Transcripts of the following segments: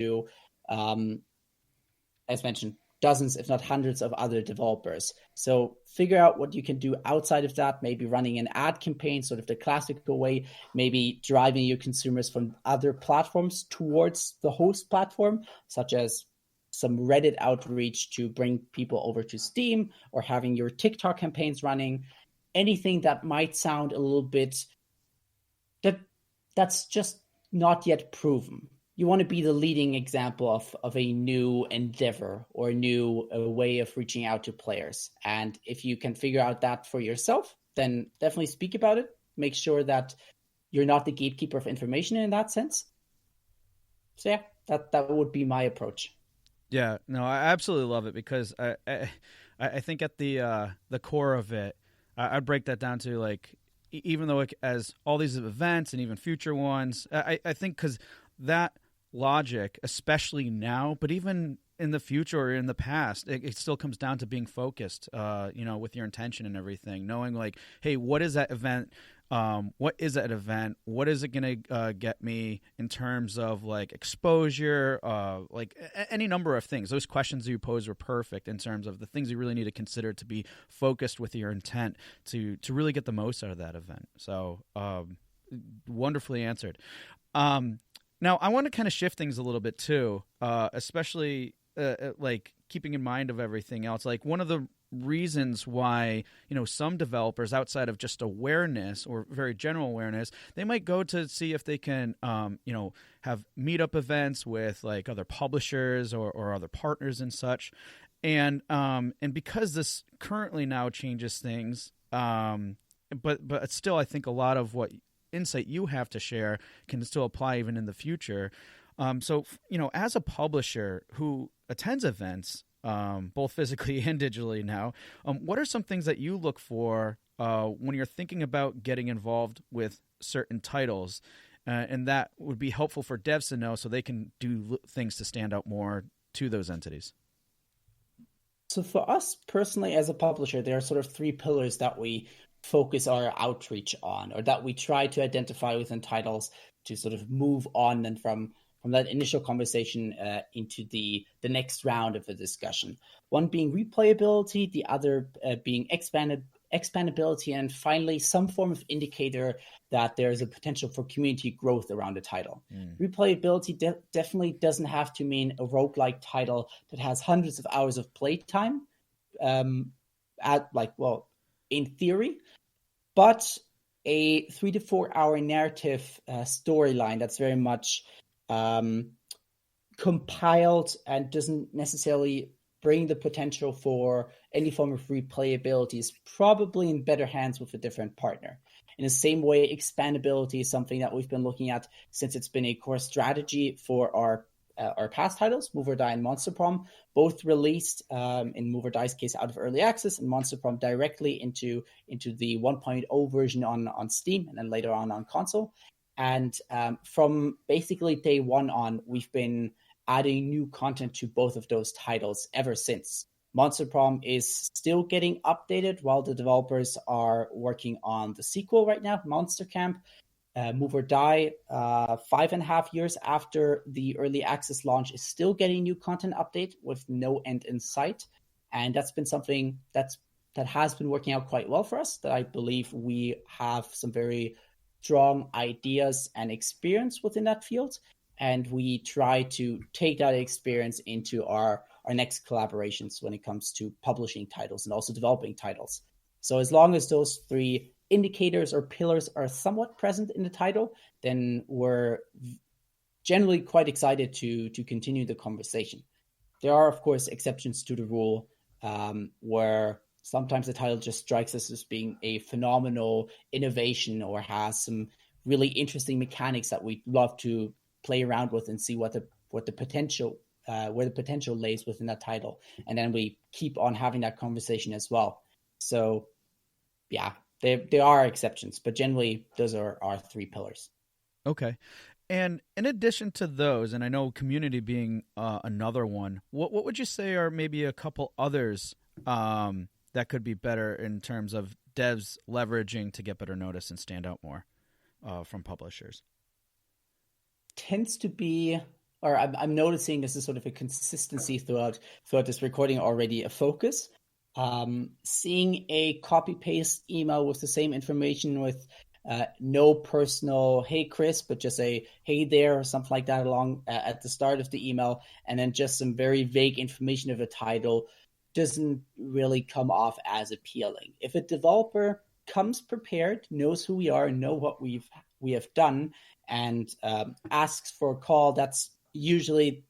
to, as mentioned, dozens, if not hundreds of other developers. So figure out what you can do outside of that, maybe running an ad campaign, sort of the classical way, maybe driving your consumers from other platforms towards the host platform, such as some Reddit outreach to bring people over to Steam, or having your TikTok campaigns running. Anything that might sound a little bit that's just not yet proven. You want to be the leading example of a new endeavor or a new way of reaching out to players. And if you can figure out that for yourself, then definitely speak about it. Make sure that you're not the gatekeeper of information in that sense. So yeah, that would be my approach. Yeah, no, I absolutely love it, because I think at the core of it, I'd break that down to, like, even though as all these events and even future ones, I think because that logic, especially now, but even in the future or in the past, it still comes down to being focused, with your intention and everything, knowing, like, hey, what is that event? What is that event? What is it going to get me in terms of, like, exposure, any number of things. Those questions you posed were perfect in terms of the things you really need to consider to be focused with your intent to really get the most out of that event. So wonderfully answered. Now, I want to kind of shift things a little bit too, especially like keeping in mind of everything else. Like, one of the reasons why, some developers, outside of just awareness or very general awareness, they might go to see if they can, have meetup events with, like, other publishers or other partners and such. And because this currently now changes things, but still, I think a lot of what insight you have to share can still apply even in the future. So, as a publisher who attends events, both physically and digitally now, what are some things that you look for when you're thinking about getting involved with certain titles? And that would be helpful for devs to know so they can do things to stand out more to those entities. So for us personally, as a publisher, there are sort of three pillars that we focus our outreach on, or that we try to identify within titles to sort of move on and from that initial conversation into the next round of the discussion. One being replayability, the other being expandability, and finally some form of indicator that there is a potential for community growth around a title. Replayability definitely doesn't have to mean a roguelike title that has hundreds of hours of playtime, in theory, but a 3 to 4 hour narrative storyline that's very much compiled and doesn't necessarily bring the potential for any form of replayability is probably in better hands with a different partner. In the same way, expandability is something that we've been looking at since it's been a core strategy for our past titles, Move or Die and Monster Prom, both released in Move or Die's case out of early access, and Monster Prom directly into the 1.0 version on Steam, and then later on console. And from basically day one on, we've been adding new content to both of those titles ever since. Monster Prom is still getting updated while the developers are working on the sequel right now, Monster Camp. Move or Die, 5.5 years after the early access launch, is still getting new content update with no end in sight. And that's been something that has been working out quite well for us, that I believe we have some very strong ideas and experience within that field. And we try to take that experience into our next collaborations when it comes to publishing titles and also developing titles. So as long as those three indicators or pillars are somewhat present in the title, then we're generally quite excited to continue the conversation. There are, of course, exceptions to the rule where sometimes the title just strikes us as being a phenomenal innovation or has some really interesting mechanics that we'd love to play around with and see what the potential where the potential lays within that title, and then we keep on having that conversation as well. So yeah, there are exceptions, but generally those are our three pillars. Okay. And in addition to those, and I know community being another one, what would you say are maybe a couple others that could be better in terms of devs leveraging to get better notice and stand out more from publishers? Tends to be or I'm noticing this is sort of a consistency throughout this recording already, a focus. Seeing a copy paste email with the same information with no personal "Hey Chris," but just a "Hey there" or something like that along at the start of the email, and then just some very vague information of a title doesn't really come off as appealing. If a developer comes prepared, knows who we are, know what we have done, and asks for a call, that's usually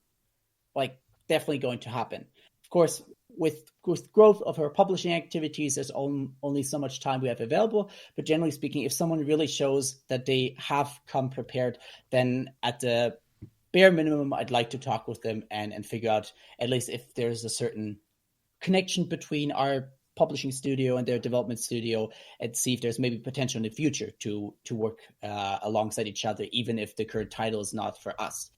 like definitely going to happen. Of course, with growth of our publishing activities, there's only so much time we have available. But generally speaking, if someone really shows that they have come prepared, then at the bare minimum, I'd like to talk with them and figure out at least if there's a certain connection between our publishing studio and their development studio, and see if there's maybe potential in the future to work alongside each other, even if the current title is not for us.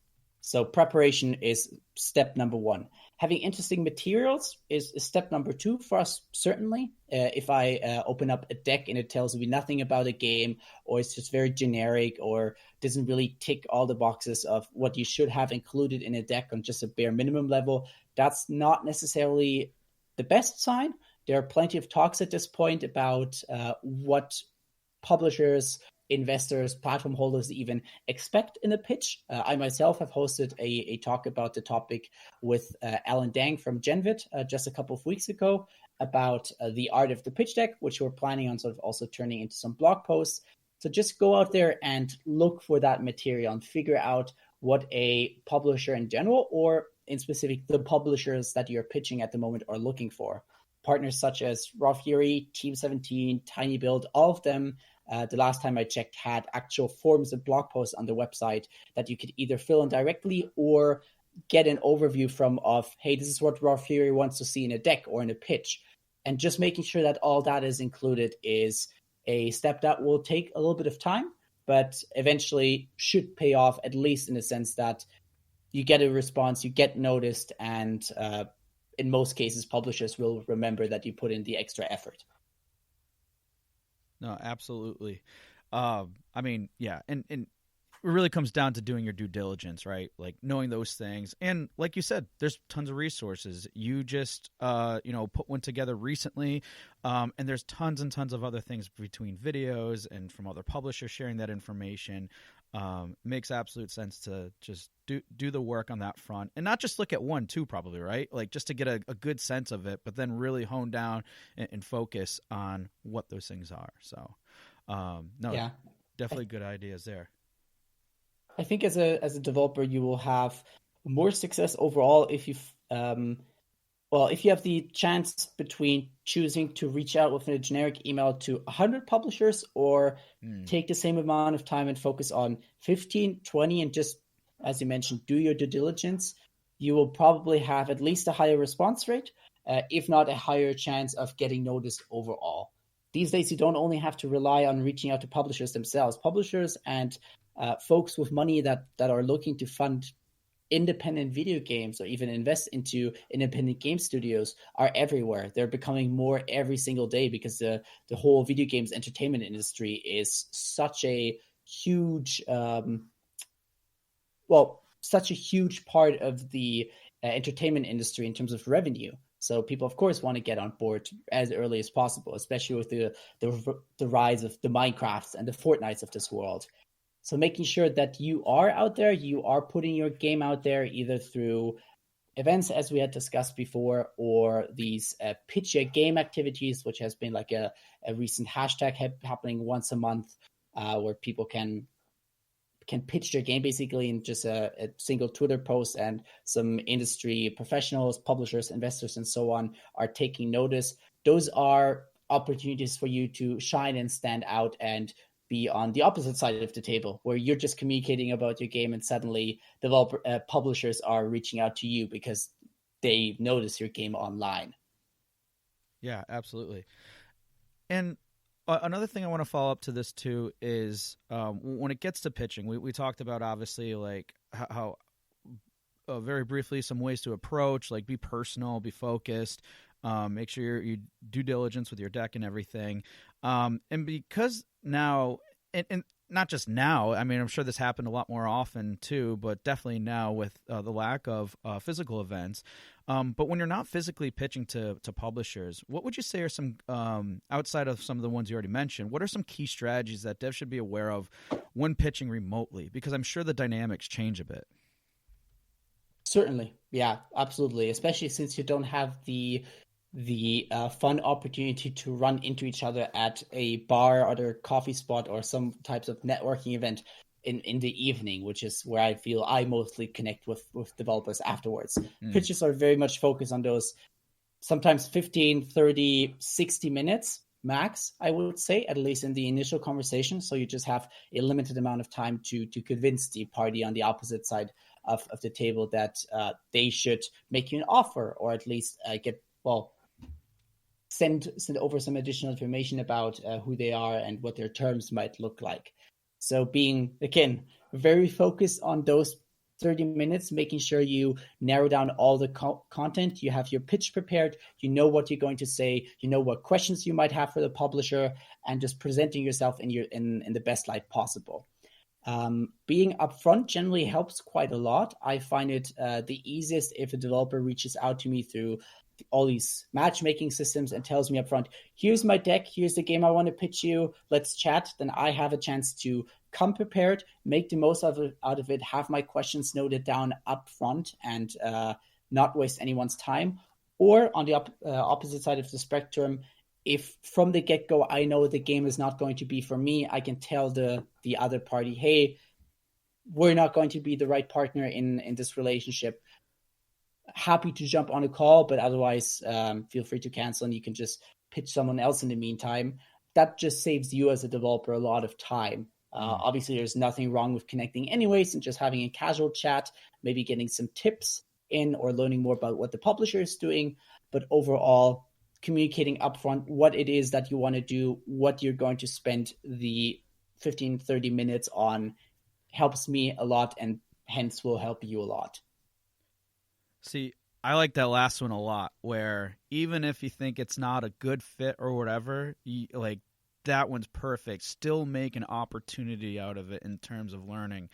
So preparation is step number one. Having interesting materials is step number two for us, certainly. If I open up a deck and it tells me nothing about a game, or it's just very generic, or doesn't really tick all the boxes of what you should have included in a deck on just a bare minimum level, that's not necessarily the best sign. There are plenty of talks at this point about what publishers, investors, platform holders even expect in a pitch. I myself have hosted a talk about the topic with Alan Dang from Genvid just a couple of weeks ago about the art of the pitch deck, which we're planning on sort of also turning into some blog posts. So just go out there and look for that material and figure out what a publisher in general, or in specific, the publishers that you're pitching at the moment are looking for. Partners such as Raw Fury, Team 17, Tiny Build, all of them, the last time I checked, had actual forms and blog posts on the website that you could either fill in directly or get an overview from of, hey, this is what Raw Fury wants to see in a deck or in a pitch. And just making sure that all that is included is a step that will take a little bit of time, but eventually should pay off, at least in the sense that you get a response, you get noticed, and in most cases, publishers will remember that you put in the extra effort. No, absolutely. I mean, yeah, and it really comes down to doing your due diligence, right? Like knowing those things, and like you said, there's tons of resources. You just put one together recently, and there's tons and tons of other things between videos and from other publishers sharing that information. Makes absolute sense to just do the work on that front, and not just look at one, too, probably, right? Like just to get a good sense of it, but then really hone down and focus on what those things are. So, no, Yeah, definitely good ideas there. I think as a developer, you will have more success overall if if you have the chance between choosing to reach out with a generic email to 100 publishers, or take the same amount of time and focus on 15, 20, and just, as you mentioned, do your due diligence, you will probably have at least a higher response rate, if not a higher chance of getting noticed overall. These days, you don't only have to rely on reaching out to publishers themselves. Publishers and folks with money that are looking to fund independent video games or even invest into independent game studios are everywhere. They're becoming more every single day because the whole video games entertainment industry is such a huge such a huge part of the entertainment industry in terms of revenue. So people, of course, want to get on board as early as possible, especially with the rise of the Minecrafts and the Fortnites of this world. So making sure that you are out there, you are putting your game out there, either through events, as we had discussed before, or these pitch your game activities, which has been like a recent hashtag happening once a month, where people can pitch their game basically in just a single Twitter post, and some industry professionals, publishers, investors, and so on are taking notice. Those are opportunities for you to shine and stand out and be on the opposite side of the table, where you're just communicating about your game and suddenly publishers are reaching out to you because they notice your game online. Yeah, absolutely. And another thing I want to follow up to this too is when it gets to pitching, we talked about obviously like how very briefly some ways to approach, like be personal, be focused, make sure you due diligence with your deck and everything. And because now, and not just now. I mean, I'm sure this happened a lot more often too, but definitely now with the lack of physical events. But when you're not physically pitching to publishers, what would you say are some, outside of some of the ones you already mentioned, what are some key strategies that devs should be aware of when pitching remotely? Because I'm sure the dynamics change a bit. Certainly. Yeah, absolutely. Especially since you don't have the fun opportunity to run into each other at a bar or a coffee spot or some types of networking event in the evening, which is where I feel I mostly connect with developers afterwards. Pitches are very much focused on those sometimes 15, 30, 60 minutes max, I would say, at least in the initial conversation. So you just have a limited amount of time to convince the party on the opposite side of the table that they should make you an offer, or at least send over some additional information about who they are and what their terms might look like. So being, again, very focused on those 30 minutes, making sure you narrow down all the content, you have your pitch prepared, you know what you're going to say, you know what questions you might have for the publisher, and just presenting yourself in the best light possible. Being upfront generally helps quite a lot. I find it the easiest if a developer reaches out to me through all these matchmaking systems and tells me upfront, here's my deck, here's the game I want to pitch you, let's chat. Then I have a chance to come prepared, make the most out of it, have my questions noted down upfront, and not waste anyone's time. Or on the opposite side of the spectrum, if from the get-go I know the game is not going to be for me, I can tell the other party, hey, we're not going to be the right partner in this relationship. Happy to jump on a call, but otherwise feel free to cancel and you can just pitch someone else in the meantime. That just saves you as a developer a lot of time. Obviously, there's nothing wrong with connecting anyways and just having a casual chat, maybe getting some tips in or learning more about what the publisher is doing. But overall, communicating upfront what it is that you want to do, what you're going to spend the 15, 30 minutes on helps me a lot and hence will help you a lot. See, I like that last one a lot, where even if you think it's not a good fit or whatever, like that one's perfect. Still make an opportunity out of it in terms of learning,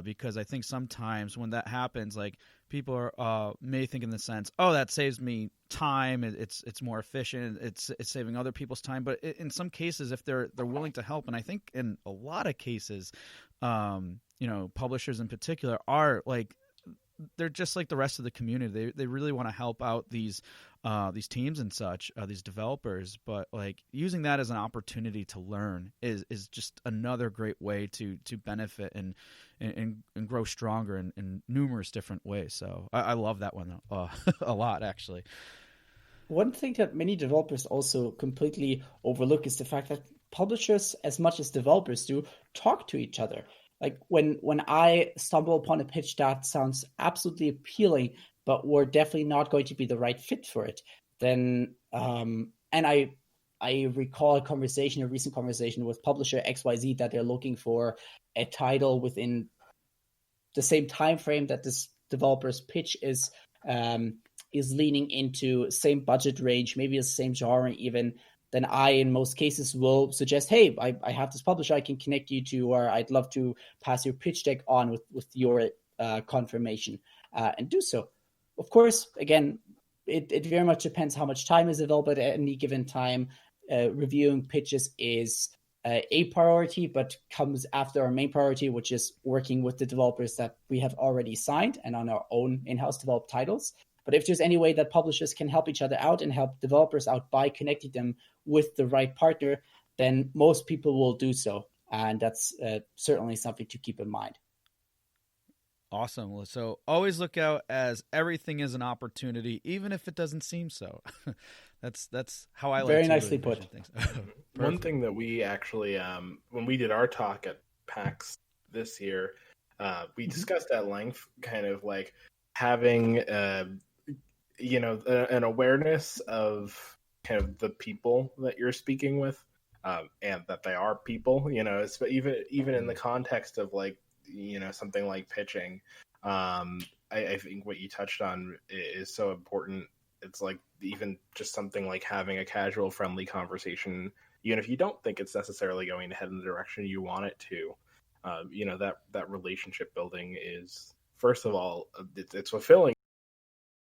because I think sometimes when that happens, like people are may think in the sense, oh, that saves me time. It's more efficient. It's saving other people's time. But in some cases, if they're willing to help, and I think in a lot of cases, publishers in particular are like, they're just like the rest of the community. They really want to help out these teams and such, these developers. But like using that as an opportunity to learn is just another great way to benefit and grow stronger in numerous different ways. So I love that one a lot, actually. One thing that many developers also completely overlook is the fact that publishers, as much as developers do, talk to each other. Like when I stumble upon a pitch that sounds absolutely appealing, but we're definitely not going to be the right fit for it, then and I recall a recent conversation with publisher XYZ that they're looking for a title within the same time frame that this developer's pitch is leaning into, same budget range, maybe the same genre even. Then I, in most cases, will suggest, hey, I have this publisher I can connect you to, or I'd love to pass your pitch deck on with your confirmation and do so. Of course, again, it very much depends how much time is available at any given time. Reviewing pitches is a priority, but comes after our main priority, which is working with the developers that we have already signed and on our own in-house developed titles. But if there's any way that publishers can help each other out and help developers out by connecting them with the right partner, then most people will do so. And that's certainly something to keep in mind. Awesome. So always look out as everything is an opportunity, even if it doesn't seem so. That's how I like Very to nicely put. Things. One thing that we actually, when we did our talk at PAX this year, we discussed at length kind of like having an awareness of kind of the people that you're speaking with, and that they are people, it's even in the context of like, something like pitching. I think what you touched on is so important. It's like even just something like having a casual, friendly conversation, even if you don't think it's necessarily going to head in the direction you want it to. You know, that relationship building is, first of all, it's fulfilling